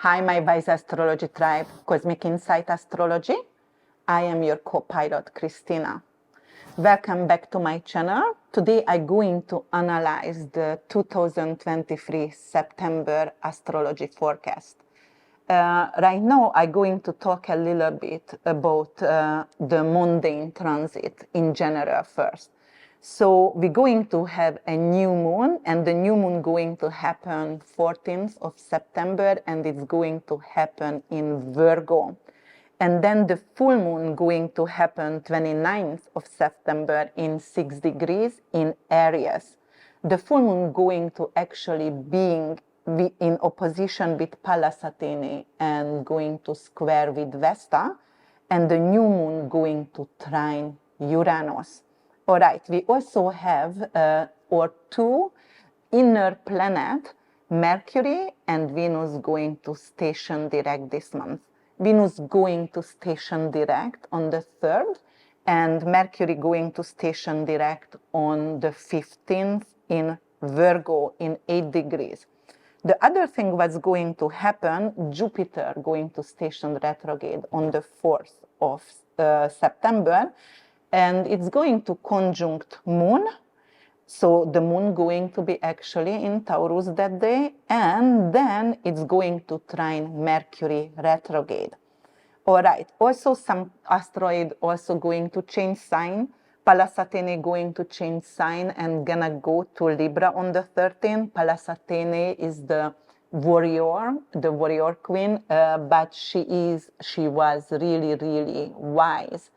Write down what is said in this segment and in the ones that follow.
Hi, my wise astrology tribe, Cosmic Insight Astrology. I am your co-pilot, Krisztina. Welcome back to my channel. Today I'm going to analyze the 2023 September astrology forecast. Right now I'm going to talk a little bit about the mundane transit in general first. So we're going to have a new moon, and the new moon going to happen 14th of September, and it's going to happen in Virgo. And then the full moon going to happen 29th of September in 6 degrees in Aries. The full moon going to actually be in opposition with Pallas Athene and going to square with Vesta, and the new moon going to trine Uranus. All right, we also have our two inner planets, Mercury and Venus, going to station direct this month. Venus going to station direct on the 3rd, and Mercury going to station direct on the 15th in Virgo in 8 degrees. The other thing was going to happen, Jupiter going to station retrograde on the 4th of September, and it's going to conjunct Moon. So the moon going to be actually in Taurus that day, and then it's going to trine Mercury retrograde. All right, also some asteroid also going to change sign. Pallas Athene going to change sign and gonna go to Libra on the 13th. Pallas Athene is the warrior queen, but she was really wise.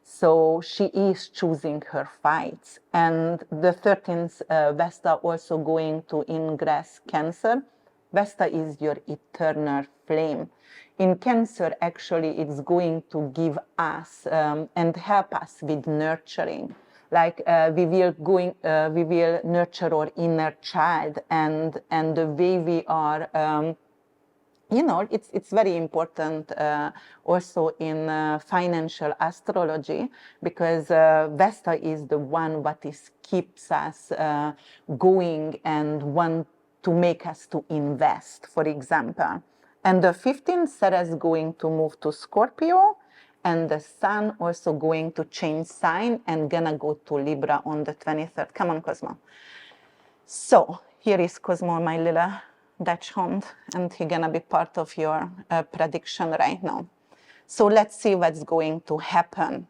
So she is choosing her fights. And the 13th, Vesta also going to ingress Cancer. Vesta is your eternal flame. In Cancer, actually, it's going to give us and help us with nurturing. Like we will nurture our inner child, and the way we are. You know, it's very important also in financial astrology, because Vesta is the one what keeps us going and want to make us to invest, for example. And the 15th, Ceres going to move to Scorpio, and the Sun also going to change sign and gonna go to Libra on the 23rd. Come on, Cosmo. So here is Cosmo, my little Dutch hound, and he's gonna be part of your prediction right now. So let's see what's going to happen.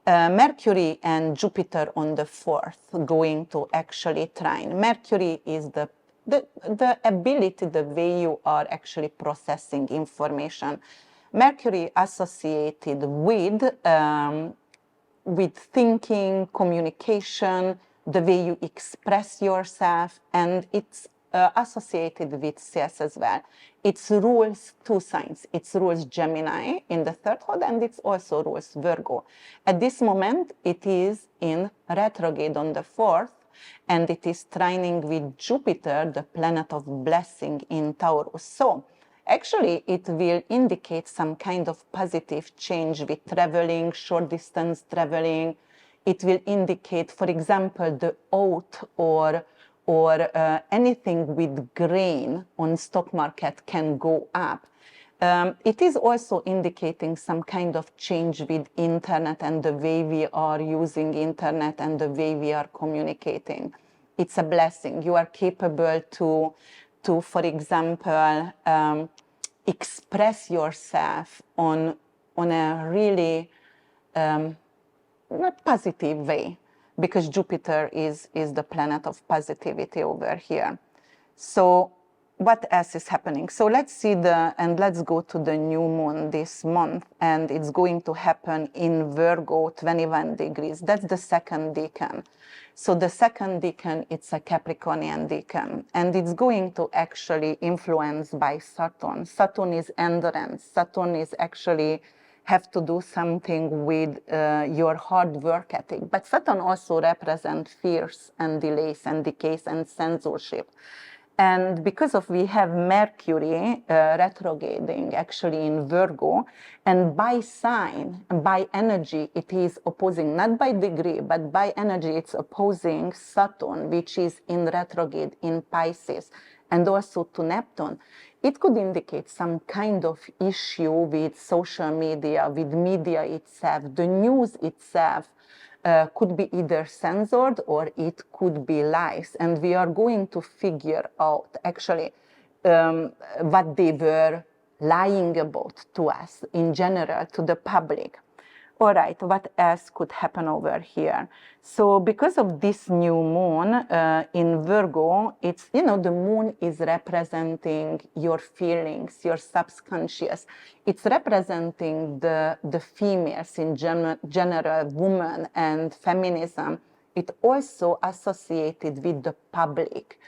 Mercury and Jupiter on the 4th going to actually trine. Mercury is the ability, the way you are actually processing information. Mercury associated with thinking, communication, the way you express yourself, and it's associated with sales as well. It rules two signs. It rules Gemini in the 3rd house, and it also rules Virgo. At this moment, it is in retrograde on the 4th, and it is trining with Jupiter, the planet of blessing in Taurus. So actually, it will indicate some kind of positive change with traveling, short distance traveling. It will indicate, for example, the oat or anything with grain on stock market can go up. It is also indicating some kind of change with internet and the way we are using internet and the way we are communicating. It's a blessing. You are capable to for example, express yourself on a really not positive way, because Jupiter is the planet of positivity over here. So what else is happening? So let's see let's go to the new moon this month, and it's going to happen in Virgo, 21 degrees. That's the 2nd decan. So the 2nd decan, it's a Capricornian decan, and it's going to actually influenced by Saturn. Saturn is endurance. Saturn is actually have to do something with your hard work ethic. But Saturn also represents fears and delays and decays and censorship. And because of we have Mercury retrograding actually in Virgo, and by sign, by energy, it is opposing, not by degree, but by energy, it's opposing Saturn, which is in retrograde in Pisces, and also to Neptune. it could indicate some kind of issue with social media, with media itself. The news itself could be either censored or it could be lies. And we are going to figure out actually what they were lying about to us in general, to the public. All right, what else could happen over here? So because of this new moon in Virgo, it's, you know, the moon is representing your feelings, your subconscious. It's representing the females in general, women and feminism. It also associated with the public.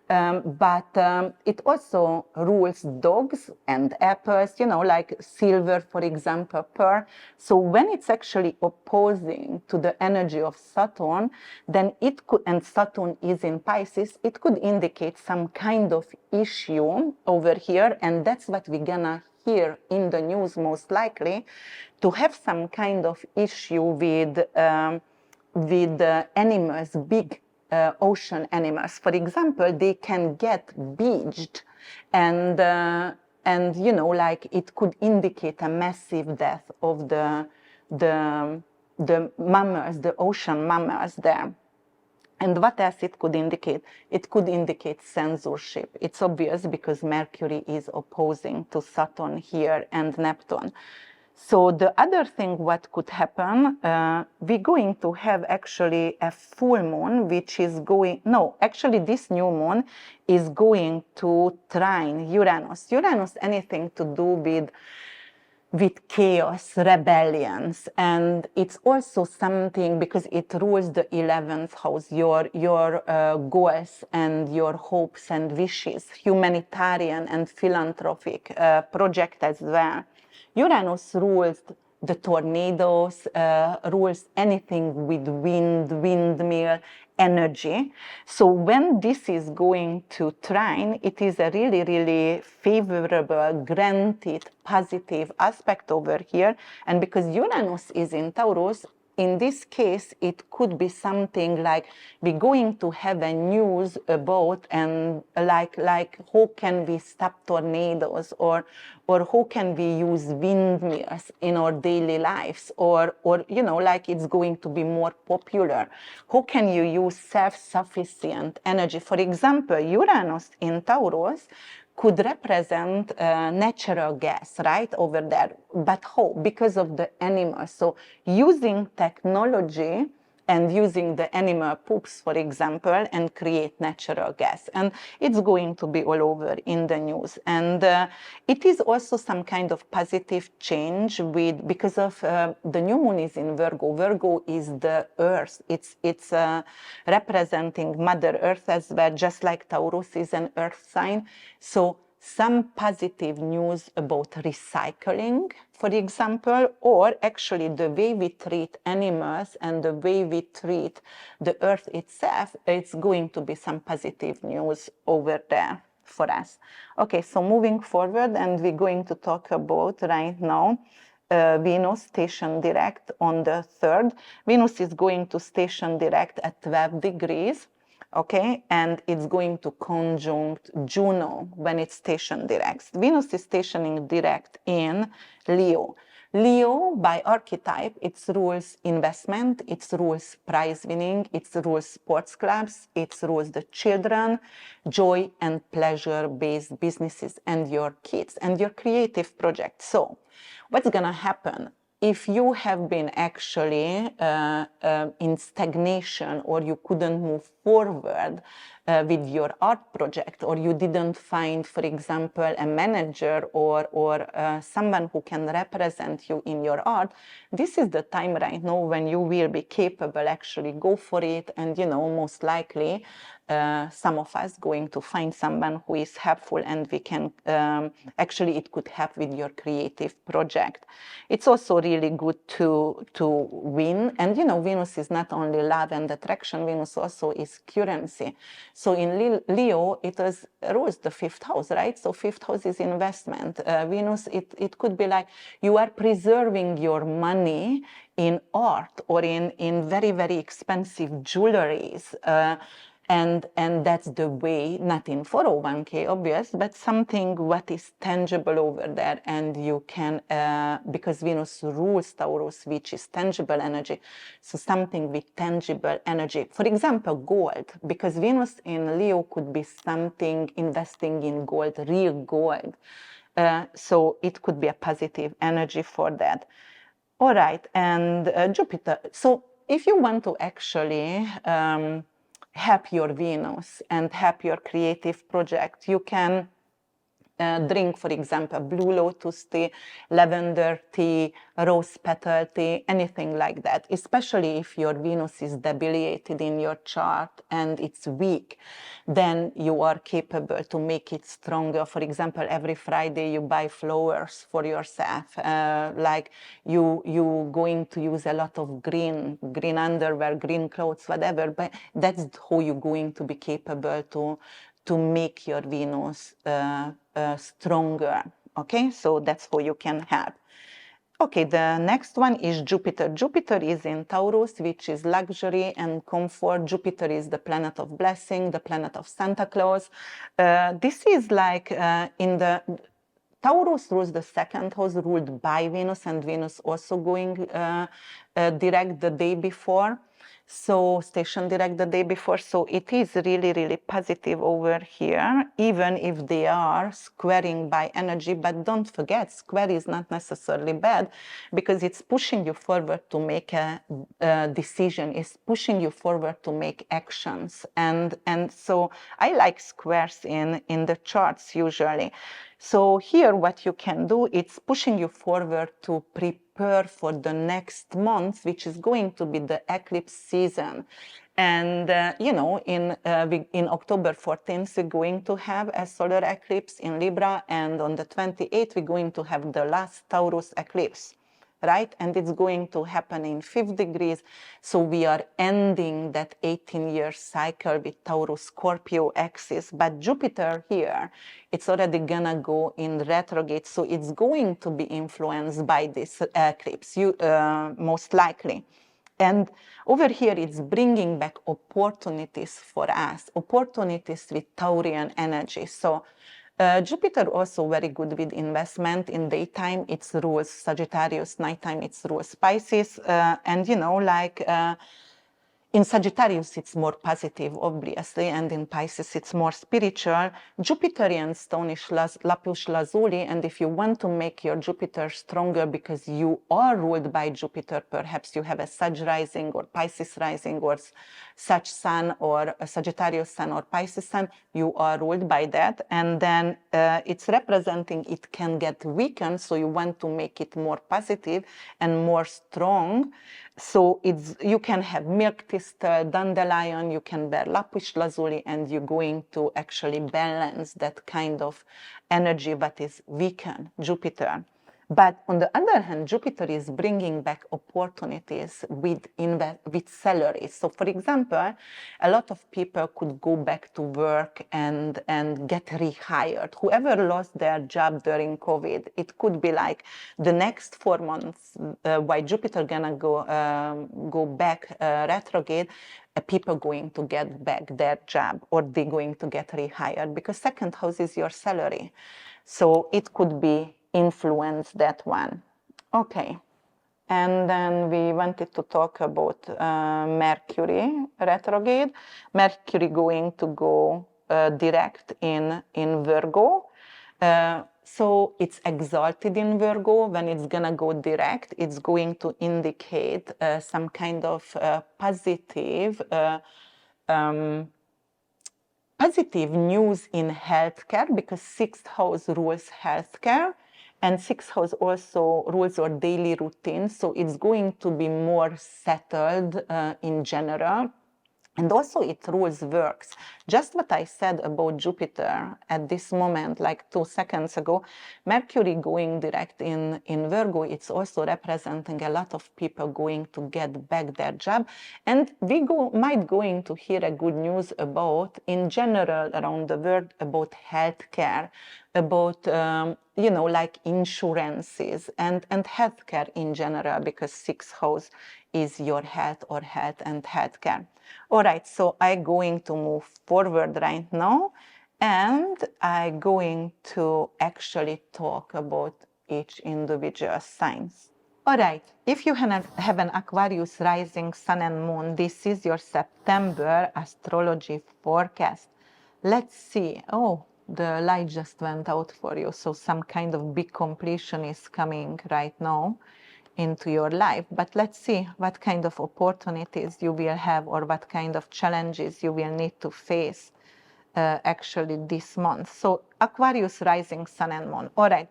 But it also rules dogs and apples, you know, like silver, for example, pearl. So when it's actually opposing to the energy of Saturn, then it could, and Saturn is in Pisces, it could indicate some kind of issue over here. And that's what we're gonna hear in the news most likely, to have some kind of issue with animals, big ocean animals. For example, they can get beached, and you know, like it could indicate a massive death of the mammals, the ocean mammals there. And what else it could indicate? It could indicate censorship. It's obvious because Mercury is opposing to Saturn here and Neptune. So the other thing what could happen, we're going to have actually a full moon, which is going, no, actually this new moon is going to trine Uranus. Uranus, anything to do with chaos, rebellions, and it's also something because it rules the 11th house, your goals and your hopes and wishes, humanitarian and philanthropic project as well. Uranus rules the tornadoes, rules anything with wind, windmill, energy. So when this is going to trine, it is a really, really favorable, granted, positive aspect over here. And because Uranus is in Taurus, in this case, it could be something like we're going to have a news about and like how can we stop tornadoes, or how can we use windmills in our daily lives, or you know, like it's going to be more popular. How can you use self-sufficient energy? For example, Uranus in Taurus could represent natural gas, right, over there. But how? Because of the animals. So using technology and using the animal poops, for example, and create natural gas. And it's going to be all over in the news. And it is also some kind of positive change because of the new moon is in Virgo. Virgo is the earth. It's representing Mother Earth as well, just like Taurus is an earth sign. So some positive news about recycling, for example, or actually the way we treat animals and the way we treat the earth itself, it's going to be some positive news over there for us. Okay, so moving forward, and we're going to talk about right now Venus station direct on the 3rd. Venus is going to station direct at 12 degrees. Okay, and it's going to conjunct Juno when it's stationed direct. Venus is stationing direct in Leo. Leo, by archetype, it rules investment, it rules prize winning, it rules sports clubs, it rules the children, joy and pleasure-based businesses, and your kids, and your creative projects. So, what's gonna happen? If you have been actually in stagnation, or you couldn't move forward with your art project, or you didn't find, for example, a manager or someone who can represent you in your art, this is the time right now when you will be capable, actually go for it, and you know, most likely some of us going to find someone who is helpful, and we can actually, it could help with your creative project. It's also really good to win, and you know, Venus is not only love and attraction, Venus also is currency. So in Leo, it rules the 5th house, right? So 5th house is investment. Venus, it could be like you are preserving your money in art or in very, very expensive jewelries. And that's the way, not in 401k, obvious, but something what is tangible over there, and you can, because Venus rules Taurus, which is tangible energy, so something with tangible energy. For example, gold, because Venus in Leo could be something investing in gold, real gold. So it could be a positive energy for that. All right, and Jupiter. So if you want to actually help your Venus and help your creative project, you can drink, for example, blue lotus tea, lavender tea, rose petal tea, anything like that, especially if your Venus is debilitated in your chart and it's weak, then you are capable to make it stronger. For example, every Friday you buy flowers for yourself, like you going to use a lot of green underwear, green clothes, whatever, but that's how you're going to be capable to make your Venus stronger. Okay, so that's how you can help. Okay, the next one is Jupiter. Jupiter is in Taurus, which is luxury and comfort. Jupiter is the planet of blessing, the planet of Santa Claus. This is like in the Taurus rules the second house, ruled by Venus, and Venus also going direct the day before. So station direct the day before, so it is really, really positive over here, even if they are squaring by energy. But don't forget, square is not necessarily bad, because it's pushing you forward to make a decision, it's pushing you forward to make actions. And so I like squares in the charts usually. So here what you can do, it's pushing you forward to prepare for the next month, which is going to be the eclipse season. And you know, in October 14th, we're going to have a solar eclipse in Libra, and on the 28th, we're going to have the last Taurus eclipse. Right? And it's going to happen in 5 degrees. So we are ending that 18-year cycle with Taurus Scorpio axis. But Jupiter here, it's already gonna go in retrograde. So it's going to be influenced by this eclipse, most likely. And over here, it's bringing back opportunities for us, opportunities with Taurian energy. So Jupiter also very good with investment. In daytime, it's rules Sagittarius, nighttime, it's rules Pisces. And you know, like in Sagittarius, it's more positive, obviously, and in Pisces, it's more spiritual. Jupiterian stone is lapis lazuli, and if you want to make your Jupiter stronger because you are ruled by Jupiter, perhaps you have a Sag rising or Pisces rising or Sag sun or a Sagittarius sun or Pisces sun, you are ruled by that, and then it's representing it can get weakened, so you want to make it more positive and more strong. So you can have milk thistle, dandelion, you can bear lapis lazuli, and you're going to actually balance that kind of energy that is weakened, Jupiter. But on the other hand, Jupiter is bringing back opportunities with salaries. So for example, a lot of people could go back to work and get rehired. Whoever lost their job during COVID, it could be like the next 4 months, while Jupiter gonna go back retrograde, people going to get back their job, or they're going to get rehired, because second house is your salary. So it could be influence that one. Okay, and then we wanted to talk about Mercury retrograde. Mercury going to go direct in Virgo. So it's exalted in Virgo. When it's gonna go direct, it's going to indicate some kind of positive news in healthcare, because 6th house rules healthcare, and 6th house also rules our daily routine. So it's going to be more settled in general. And also it rules works. Just what I said about Jupiter at this moment, like 2 seconds ago, Mercury going direct in Virgo, it's also representing a lot of people going to get back their job. And we might going to hear a good news about, in general around the world, about healthcare, about you know, like insurances and healthcare in general, because sixth house is your health or health and healthcare. All right, so I'm going to move forward right now, and I'm going to actually talk about each individual signs. All right, if you have an Aquarius rising sun and moon, this is your September astrology forecast. Let's see. Oh, the light just went out for you. So some kind of big completion is coming right now into your life. But let's see what kind of opportunities you will have, or what kind of challenges you will need to face actually this month. So Aquarius rising sun and moon. All right.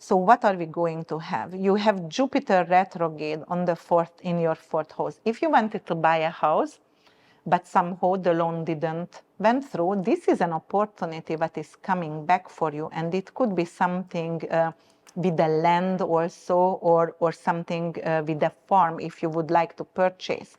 So what are we going to have? You have Jupiter retrograde on the in your fourth house. If you wanted to buy a house, but somehow the loan didn't went through, this is an opportunity that is coming back for you, and it could be something with the land also, or something with a farm if you would like to purchase.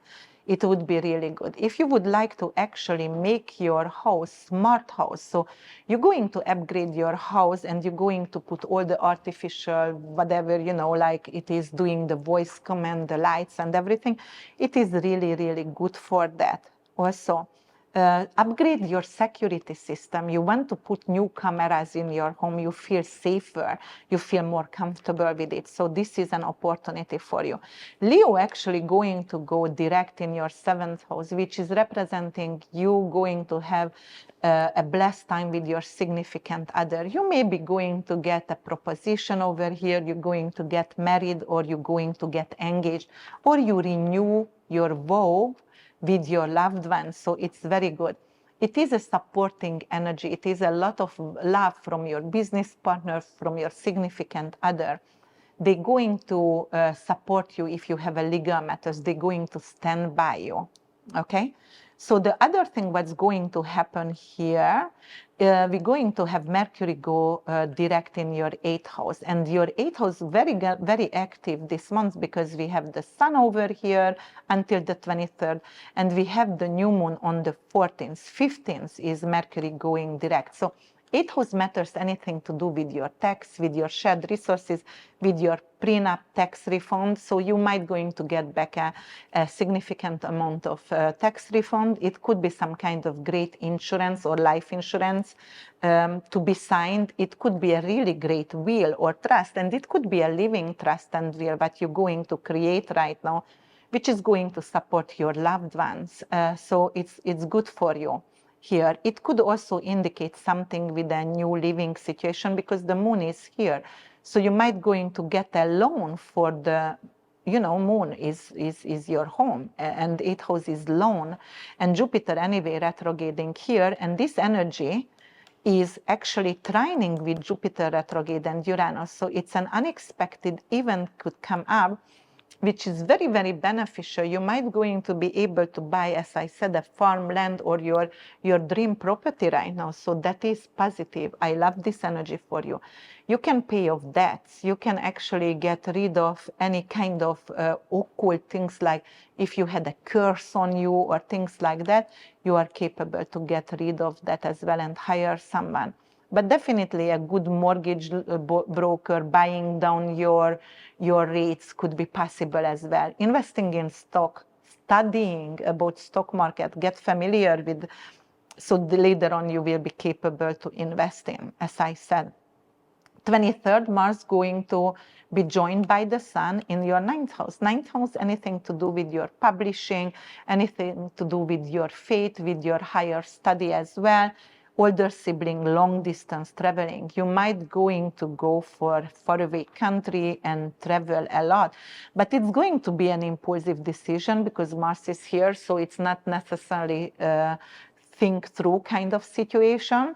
It would be really good. If you would like to actually make your house smart house, so you're going to upgrade your house and you're going to put all the artificial whatever, you know, like it is doing the voice command, the lights and everything, it is really, really good for that. Also, upgrade your security system. You want to put new cameras in your home. You feel safer. You feel more comfortable with it. So this is an opportunity for you. Leo actually going to go direct in your seventh house, which is representing you going to have a blessed time with your significant other. You may be going to get a proposition over here. You're going to get married, or you're going to get engaged, or you renew your vow with your loved ones. So it's very good. It is a supporting energy. It is a lot of love from your business partner, from your significant other. They're going to support you if you have a legal matters. They're going to stand by you. Okay? So the other thing what's going to happen here, we're going to have Mercury go direct in your 8th house. And your 8th house very, very active this month, because we have the sun over here until the 23rd. And we have the new moon on the 14th. 15th is Mercury going direct. So 8th house matters anything to do with your tax, with your shared resources, with your prenup tax refund. So you might going to get back a significant amount of tax refund. It could be some kind of great insurance or life insurance to be signed. It could be a really great will or trust, and it could be a living trust and will that you're going to create right now, which is going to support your loved ones. So it's good for you. Here, it could also indicate something with a new living situation, because the moon is here. So you might going to get a loan for the, you know, moon is your home, and 8th house is loan, and Jupiter anyway retrograding here, and this energy is actually trining with Jupiter retrograde and Uranus. So it's an unexpected event could come up, which is very, very beneficial. You might going to be able to buy, as I said, a farmland or your dream property right now. So that is positive. I love this energy for you. You can pay off debts. You can actually get rid of any kind of occult things, like if you had a curse on you or things like that, you are capable to get rid of that as well and hire someone. But definitely a good mortgage broker buying down your rates could be possible as well. Investing in stock, studying about stock market, get familiar with, so later on you will be capable to invest in, as I said. 23rd, Mars going to be joined by the Sun in your 9th house. 9th house, anything to do with your publishing, anything to do with your faith, with your higher study as well. Older sibling, long distance traveling. You might going to go for faraway country and travel a lot, but it's going to be an impulsive decision because Mars is here, so it's not necessarily think through kind of situation.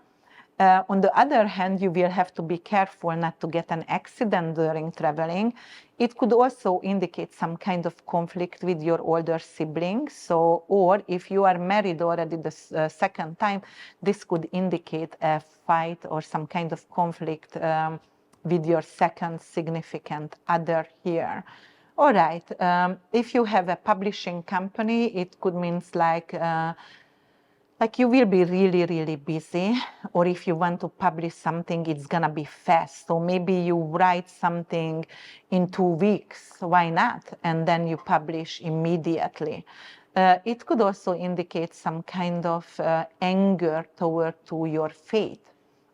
On the other hand, you will have to be careful not to get an accident during traveling. It could also indicate some kind of conflict with your older siblings. So, or if you are married already the second time, this could indicate a fight or some kind of conflict with your second significant other here. All right, if you have a publishing company, it could mean like like you will be really, really busy, or if you want to publish something, it's gonna be fast. So maybe you write something in 2 weeks, why not? And then you publish immediately. It could also indicate some kind of anger toward to your faith,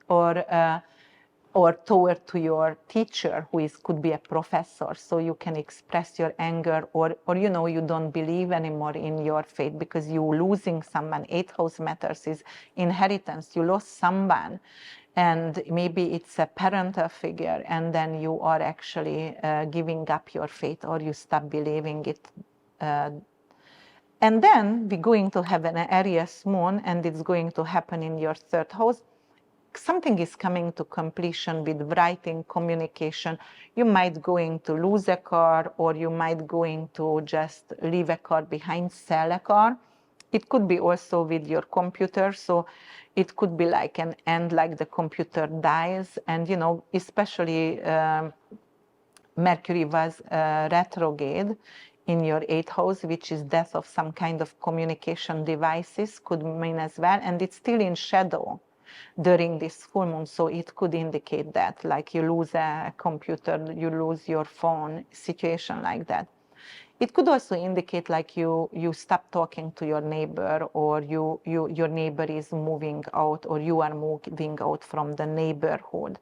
or toward to your teacher, who could be a professor. So you can express your anger, or you know, you don't believe anymore in your faith because you're losing someone. 8th house matters is inheritance. You lost someone, and maybe it's a parental figure, and then you are actually giving up your faith, or you stop believing it. And then we're going to have an Aries moon, and it's going to happen in your 3rd house. Something is coming to completion with writing, communication. You might going to lose a car, or you might going to just leave a car behind, sell a car. It could be also with your computer. So it could be like an end, like the computer dies. And, you know, especially Mercury was retrograde in your 8th house, which is death of some kind of communication devices, could mean as well. And it's still in shadow during this full moon, so it could indicate that, like you lose a computer, you lose your phone, situation like that. It could also indicate like you stop talking to your neighbor, or your neighbor is moving out, or you are moving out from the neighborhood.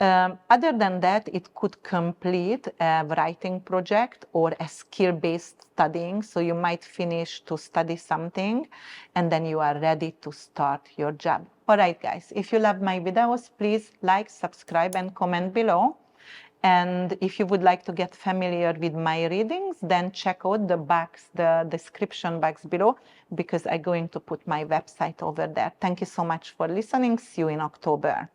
Other than that, it could complete a writing project or a skill-based studying. So you might finish to study something, and then you are ready to start your job. All right, guys, if you love my videos, please like, subscribe, and comment below. And if you would like to get familiar with my readings, then check out the description box below, because I'm going to put my website over there. Thank you so much for listening. See you in October.